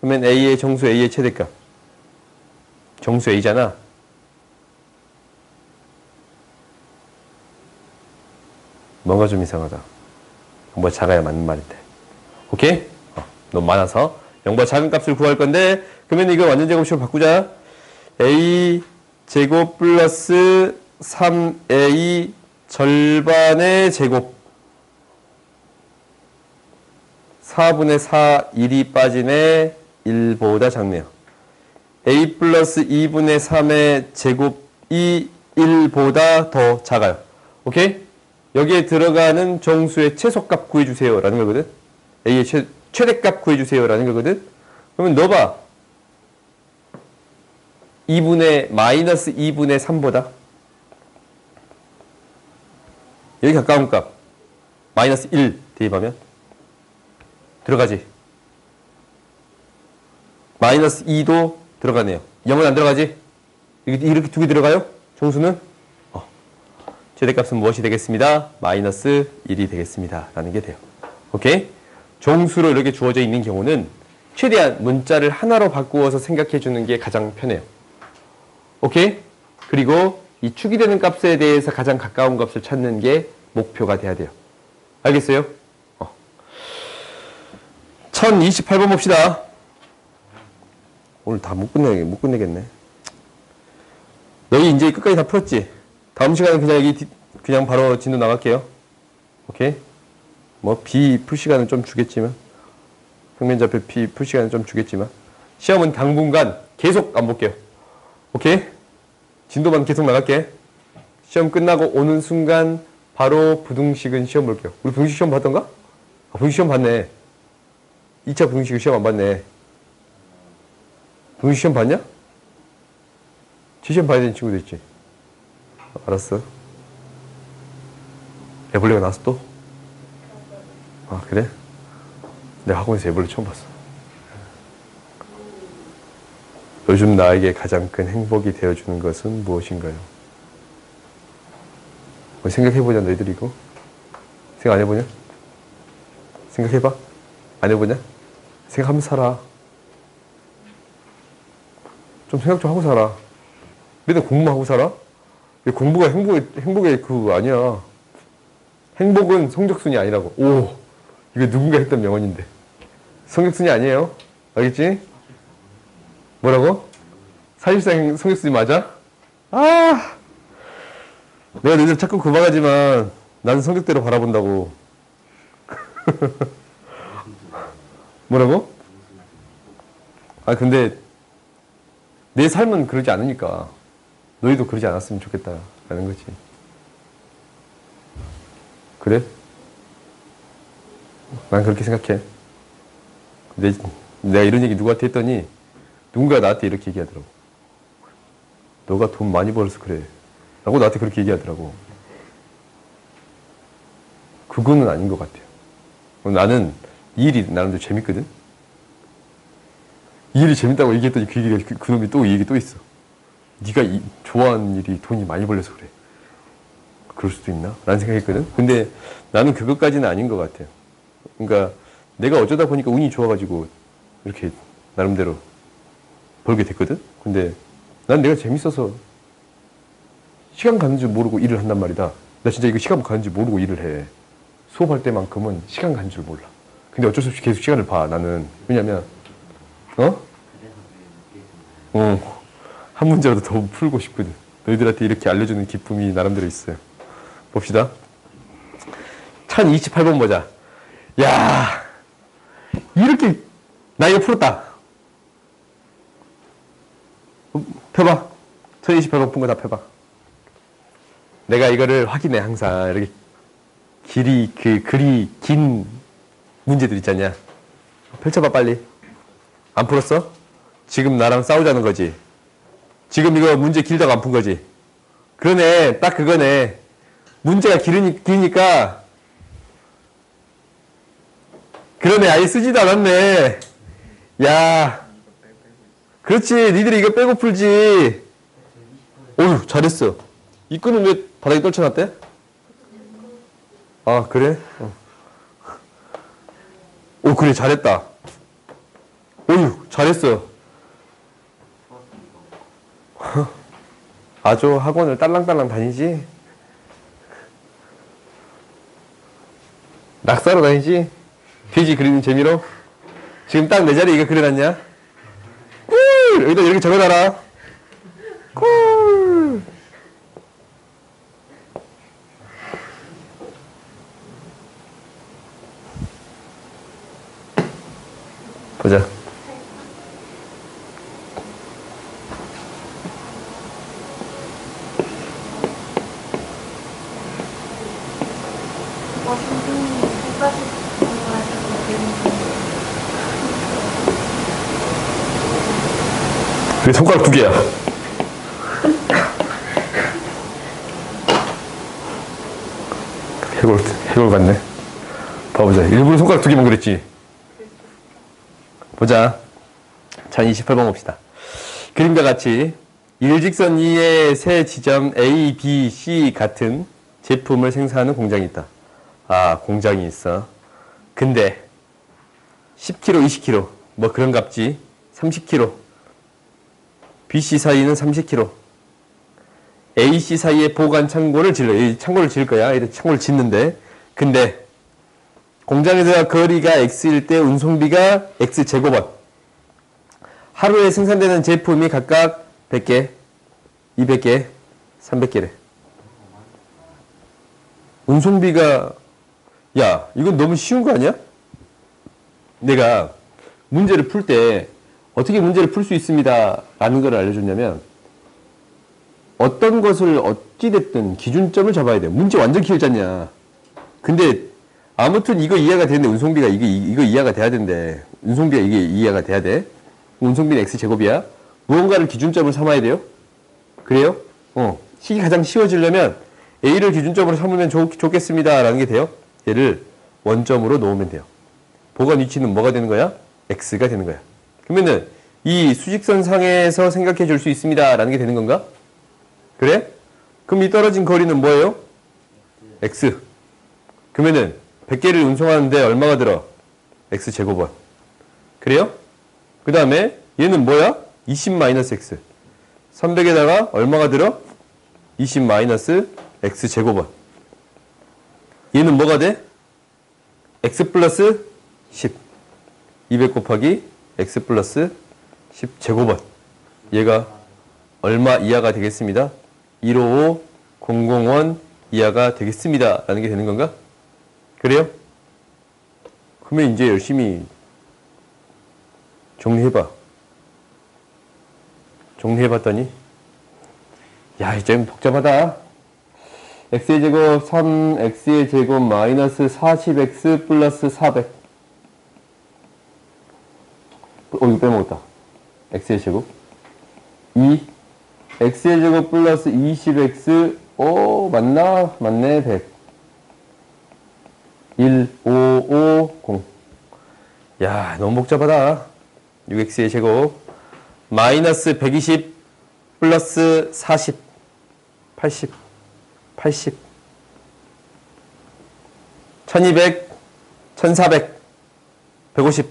그러면 a의 정수 a의 최대값. 정수 a잖아. 뭔가 좀 이상하다. 0보다 작아야 맞는 말인데. 오케이? 너무 많아서 0보다 작은 값을 구할 건데 그러면 이걸 완전 제곱식으로 바꾸자. a 제곱 플러스 3a 절반의 제곱 4분의 4, 1이 빠지네 1보다 작네요. a 플러스 2분의 3의 제곱이 1보다 더 작아요. 오케이? 여기에 들어가는 정수의 최소값 구해주세요. 라는 거거든. a의 최대값 구해주세요. 라는 거거든. 그러면 넣어봐. 마이너스 2분의 3보다 여기 가까운 값 마이너스 1 대입하면 들어가지. 마이너스 2도 들어가네요. 0은 안 들어가지? 이렇게 두 개 들어가요? 정수는? 최대값은 무엇이 되겠습니다? 마이너스 1이 되겠습니다. 라는 게 돼요. 오케이? 정수로 이렇게 주어져 있는 경우는 최대한 문자를 하나로 바꾸어서 생각해 주는 게 가장 편해요. 오케이? 그리고 이 축이 되는 값에 대해서 가장 가까운 값을 찾는 게 목표가 돼야 돼요. 알겠어요? 1028번 봅시다. 오늘 다 못 끝내겠네. 여기 이제 끝까지 다 풀었지? 다음 시간은 그냥 여기 그냥 바로 진도 나갈게요. 오케이? 뭐 B 풀 시간은 좀 주겠지만 평면좌표 B 풀 시간은 좀 주겠지만 시험은 당분간 계속 안 볼게요. 오케이? 진도만 계속 나갈게. 시험 끝나고 오는 순간 바로 부등식은 시험 볼게요. 우리 부등식 시험 봤던가? 부등식 시험 봤네. 2차 부등식 시험 안 봤네. 부등식 시험 봤냐? 시험 봐야 되는 친구도 있지. 알았어. 애벌레가 나왔어 또? 그래? 내가 학원에서 애벌레 처음 봤어. 요즘 나에게 가장 큰 행복이 되어주는 것은 무엇인가요? 생각해보자 너희들 이거. 생각 안 해보냐? 생각해봐. 안 해보냐? 생각하면서 살아. 좀 생각 좀 하고 살아. 맨날 공부만 하고 살아? 공부가 행복의 그거 아니야. 행복은 성적순이 아니라고. 오, 이거 누군가 했던 명언인데. 성적순이 아니에요. 알겠지? 뭐라고? 사실상 성적순이 맞아? 내가 너희들 자꾸 구박하지만 나는 성적대로 바라본다고. 뭐라고? 아, 근데 내 삶은 그러지 않으니까 너희도 그러지 않았으면 좋겠다라는 거지. 그래? 난 그렇게 생각해. 내가 이런 얘기 누구한테 했더니 누군가 나한테 이렇게 얘기하더라고. 너가 돈 많이 벌어서 그래 라고 나한테 그렇게 얘기하더라고. 그거는 아닌 것 같아요. 나는 이 일이 나름대로 재밌거든. 이 일이 재밌다고 얘기했더니 그 놈이 또 이 얘기 또 있어. 네가 좋아하는 일이 돈이 많이 벌려서 그래. 그럴 수도 있나? 라는 생각했거든. 근데 나는 그것까지는 아닌 것 같아요. 그러니까 내가 어쩌다 보니까 운이 좋아가지고 이렇게 나름대로 벌게 됐거든. 근데 난 내가 재밌어서 시간 가는 줄 모르고 일을 한단 말이다. 나 진짜 이거 시간 가는 줄 모르고 일을 해. 수업할 때만큼은 시간 가는 줄 몰라. 근데 어쩔 수 없이 계속 시간을 봐, 나는. 왜냐면 한 문제라도 더 풀고 싶거든. 너희들한테 이렇게 알려주는 기쁨이 나름대로 있어요. 봅시다. 1028번 보자. 야, 이렇게 나 이거 풀었다. 펴봐. 1028번 푼 거 다 펴봐. 내가 이거를 확인해. 항상 이렇게 글이 긴 문제들 있잖냐. 펼쳐봐 빨리. 안 풀었어? 지금 나랑 싸우자는 거지. 지금 이거 문제 길다고 안 푼 거지. 그러네. 딱 그거네. 문제가 기니까 그러네. 아예 쓰지도 않았네. 야, 그렇지. 니들이 이거 빼고 풀지. 어휴, 잘했어. 이 끈은 왜 바닥에 떨쳐놨대? 아, 그래? 오, 그래. 잘했다. 어휴, 잘했어. 아주 학원을 딸랑딸랑 다니지? 낙서로 다니지? 돼지 그리는 재미로? 지금 딱 내 자리에 이거 그려놨냐? 꿀! 여기다 이렇게 적어놔라. 꿀! 보자. 그게 손가락 2개야. 해골 같네. 봐보자. 일부러 손가락 2개만 그랬지. 보자. 1028번 봅시다. 그림과 같이 일직선 2의 세 지점 A, B, C 같은 제품을 생산하는 공장이 있다. 아, 공장이 있어. 근데 10kg, 20kg 뭐 그런 값지. 30kg BC 사이는 30kg AC 사이에 보관 창고를 질러. 이 창고를 지을 거야. 이렇게 창고를 짓는데 근데 공장에서 거리가 X일 때 운송비가 X제곱원. 하루에 생산되는 제품이 각각 100개, 200개, 300개래. 운송비가, 야, 이건 너무 쉬운 거 아니야? 내가 문제를 풀 때 어떻게 문제를 풀 수 있습니다 라는 걸 알려줬냐면 어떤 것을 어찌됐든 기준점을 잡아야 돼. 문제 완전 길잖냐. 근데 아무튼 이거 이해가 되는데 운송비가 이거 이해가 돼야 된대. 운송비가 이게 이해가 돼야 돼. 운송비는 X제곱이야. 무언가를 기준점을 삼아야 돼요. 그래요? 식이 가장 쉬워지려면 A를 기준점으로 삼으면 좋겠습니다 라는 게 돼요. 얘를 원점으로 놓으면 돼요. 보관 위치는 뭐가 되는 거야? X가 되는 거야. 그러면은 이 수직선 상에서 생각해 줄 수 있습니다 라는 게 되는 건가? 그래? 그럼 이 떨어진 거리는 뭐예요? X. 그러면은 100개를 운송하는데 얼마가 들어? X제곱원. 그래요? 그 다음에 얘는 뭐야? 20-X. 300에다가 얼마가 들어? 20-X제곱원. 얘는 뭐가 돼? X 플러스 10. 200 곱하기 X 플러스 10제곱원. 얘가 얼마 이하가 되겠습니다? 155001 이하가 되겠습니다 라는 게 되는 건가? 그래요? 그러면 이제 열심히 정리해봐. 정리해봤더니 야, 이제 좀 복잡하다. x의 제곱 3x의 제곱 마이너스 40x 플러스 400. 이거 빼먹었다. x의 제곱 2 x의 제곱 플러스 20x 맞나? 맞네. 100 1 5 5 0. 야, 너무 복잡하다. 6x의 제곱 마이너스 120 플러스 40 80 80 1200 1400 150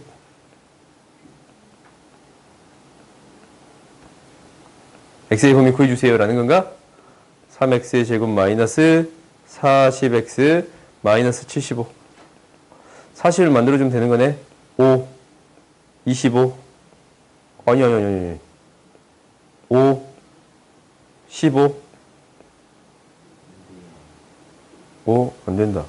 x의 범위 구해주세요 라는 건가? 3x의 제곱 마이너스 40x 마이너스 75 40을 만들어주면 되는 거네. 5 25 아니 5 15 안된다.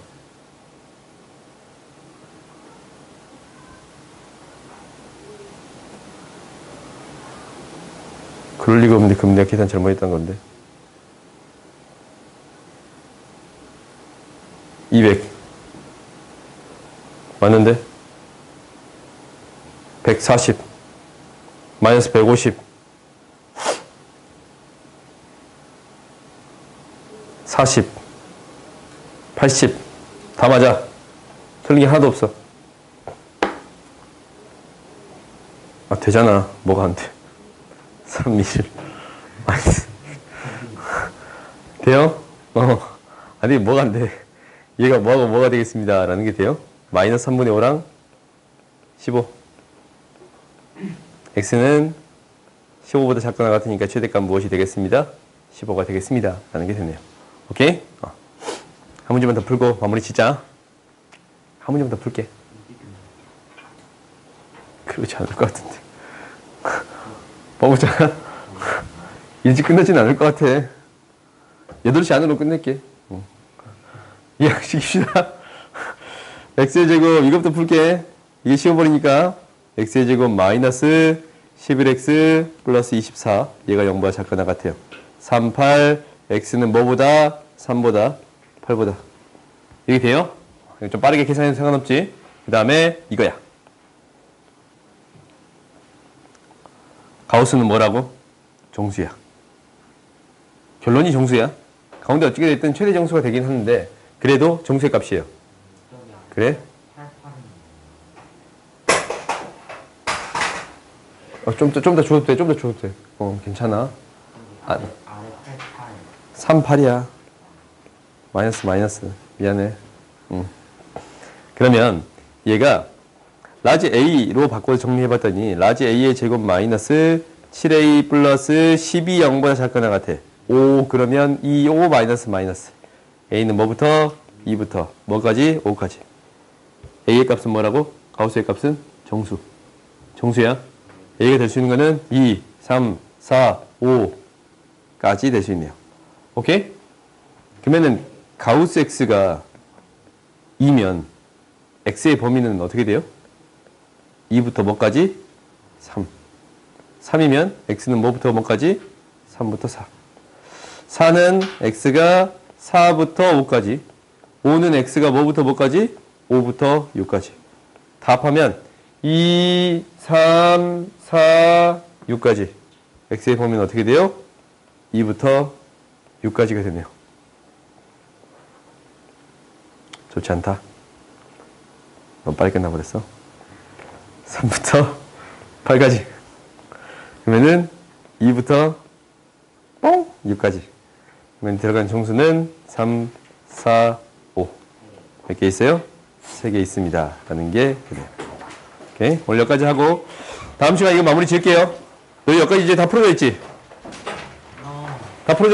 그럴 리가 없는데 그럼 내가 계산 잘못했던 건데. 200 맞는데? 140 마이너스 150 40 80 다 맞아. 틀린 게 하나도 없어. 아, 되잖아. 뭐가 안 돼. 3, 20 마이너스 돼요? 아니 뭐가 안 돼. 얘가 뭐하고 뭐가 되겠습니다 라는 게 돼요? 마이너스 3분의 5랑 15 x는 15보다 작거나 같으니까 최대값 무엇이 되겠습니다? 15가 되겠습니다 라는 게 되네요. 오케이? 한 문제만 더 풀고 마무리 짓자. 한 문제만 더 풀게. 그러지 않을 것 같은데. 봐보자. 일찍 끝나진 않을 것 같아. 8시 안으로 끝낼게. 이해하십시다. x의 제곱 이것부터 풀게. 이게 시험버리니까 x의 제곱 마이너스 11x 플러스 24 얘가 0보다 작거나 같아요. 3, 8 x는 뭐보다? 3보다 8보다 이렇게 돼요? 좀 빠르게 계산해도 상관없지. 그 다음에 이거야. 가우스는 뭐라고? 정수야. 결론이 정수야. 가운데 어떻게 됐든 최대 정수가 되긴 하는데 그래도 정수의 값이에요. 그래? 좀 더 줘도 돼. 좀 더 줘도 돼. 괜찮아. 3, 8이야. 마이너스. 미안해. 그러면 얘가 라지 A로 바꿔서 정리해봤더니 라지 A의 제곱 마이너스 7A 플러스 12 0보다 작거나 같아. 5 그러면 2, 5 마이너스. A는 뭐부터? 2부터 뭐까지? 5까지. A의 값은 뭐라고? 가우스의 값은 정수. 정수야. A가 될 수 있는 거는 2, 3, 4, 5까지 될 수 있네요. 오케이? 그러면은 가우스 X가 2면 X의 범위는 어떻게 돼요? 2부터 뭐까지? 3. 3이면 X는 뭐부터 뭐까지? 3부터 4. 4는 X가 4부터 5까지. 5는 X가 뭐부터 뭐까지? 5부터 6까지. 다 합하면 2, 3, 4, 6까지. X의 범위는 어떻게 돼요? 2부터 6까지가 되네요. 좋지 않다. 너무 빨리 끝나버렸어. 3부터 8까지. 그러면은 2부터 6까지. 그러면 들어간 정수는 3, 4, 5. 몇 개 있어요? 3개 있습니다. 라는 게 되네요. 오케이. 오늘 여기까지 하고 다음 시간에 이거 마무리 지을게요. 너희 여기까지 이제 다 풀어져 있지? 다 풀어져 있지?